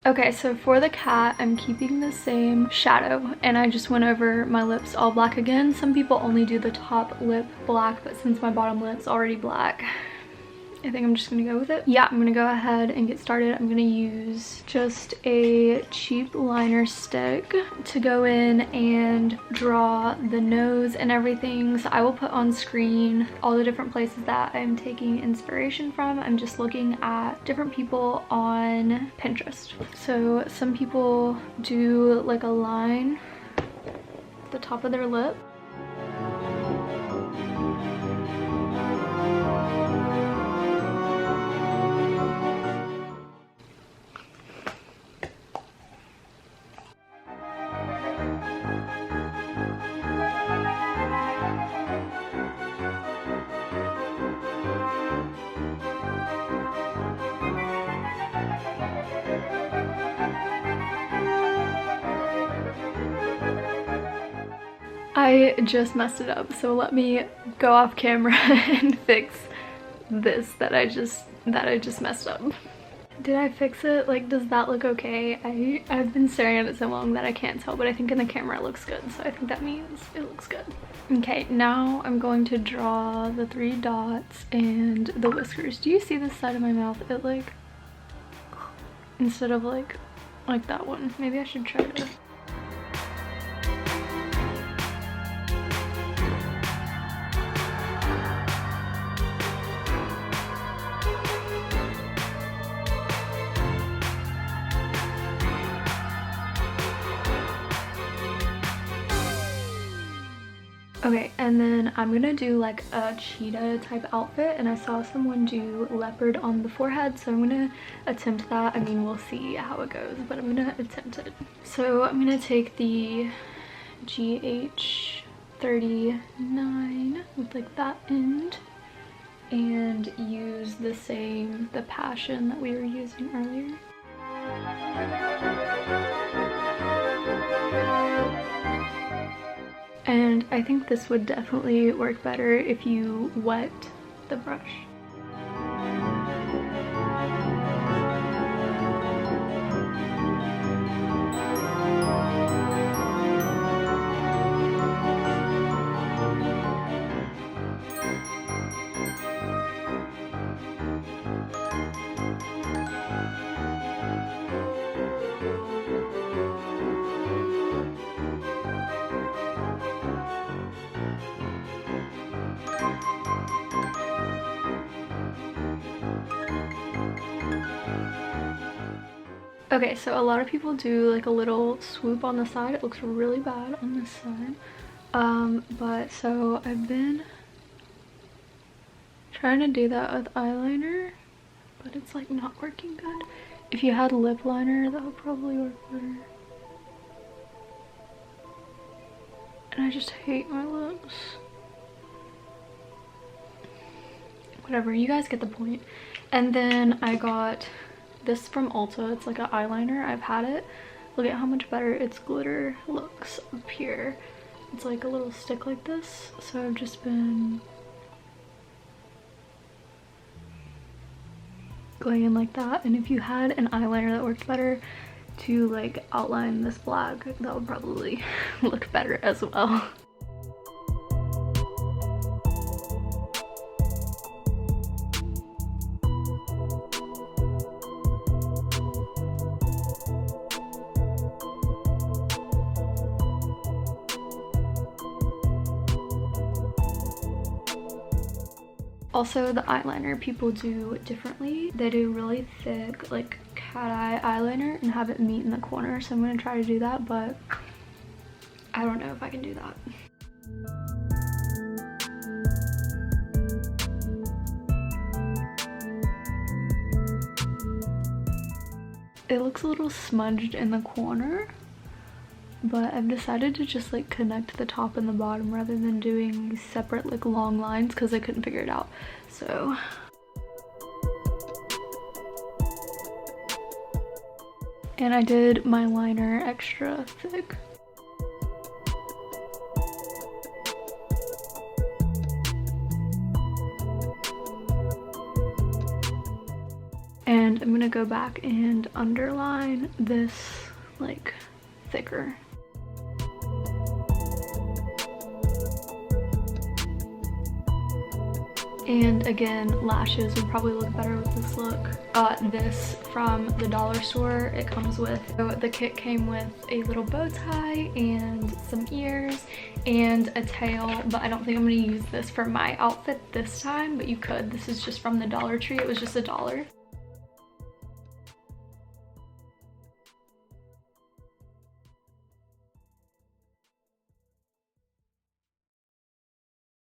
Okay, so for the cat, I'm keeping the same shadow and I just went over my lips all black again. Some people only do the top lip black, but since my bottom lip's already black, I think I'm just gonna go with it. Yeah, I'm gonna go ahead and get started. I'm gonna use just a cheap liner stick to go in and draw the nose and everything. So I will put on screen all the different places that I'm taking inspiration from. I'm just looking at different people on Pinterest. So some people do like a line at the top of their lip. I just messed it up, so let me go off camera and fix this that I just messed up. Did I fix it? Like, does that look okay? I've been staring at it so long that I can't tell, but I think in the camera it looks good, so I think that means it looks good. Okay, now I'm going to draw the 3 dots and the whiskers. Do you see this side of my mouth? It like, instead of like that one. Maybe I should try to. Okay, and then I'm gonna do like a cheetah type outfit, and I saw someone do leopard on the forehead, so I'm gonna attempt that. I mean, we'll see how it goes, but I'm gonna attempt it. So I'm gonna take the GH39 with like that end and use the passion that we were using earlier. And I think this would definitely work better if you wet the brush. Okay, so a lot of people do like a little swoop on the side. It looks really bad on this side. But so I've been trying to do that with eyeliner, but it's like not working good. If you had lip liner, that would probably work better. And I just hate my lips. Whatever, you guys get the point. And then I got this from Ulta. It's like an eyeliner. I've had it. Look at how much better its glitter looks up here. It's like a little stick like this. So I've just been going in like that. And if you had an eyeliner that worked better to like outline this black, that would probably look better as well. Also, the eyeliner people do differently. They do really thick, like cat eye eyeliner and have it meet in the corner. So I'm gonna try to do that, but I don't know if I can do that. It looks a little smudged in the corner, but I've decided to just like connect the top and the bottom rather than doing separate like long lines because I couldn't figure it out. So and I did my liner extra thick. And And I'm gonna go back and underline this like thicker. And again, lashes would probably look better with this look. This from the dollar store, it comes with, so the kit came with a little bow tie and some ears and a tail, but I don't think I'm gonna use this for my outfit this time, but you could. This is just from the Dollar Tree. It was just $1.